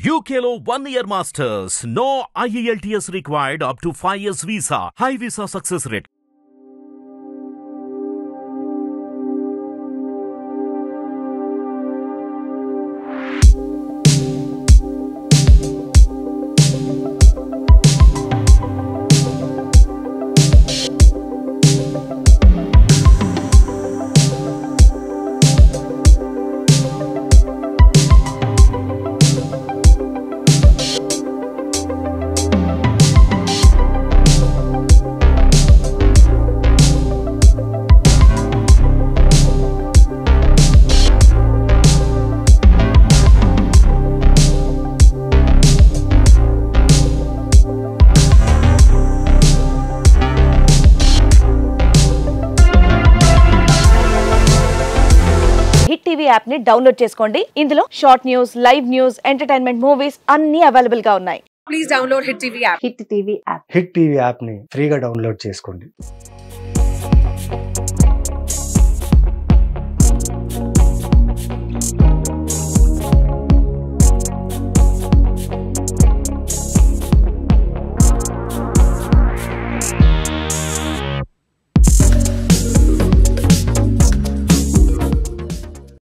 UKLO 1 year masters. No IELTS required up to 5 years visa. High visa success rate. Hit TV app ని download చేసుకోండి. ఇందులో short news, live news, entertainment movies అన్ని available గా ఉన్నాయి. Please download hit TV app. Hit TV app. Hit TV app ని ఫ్రీగా download చేసుకోండి.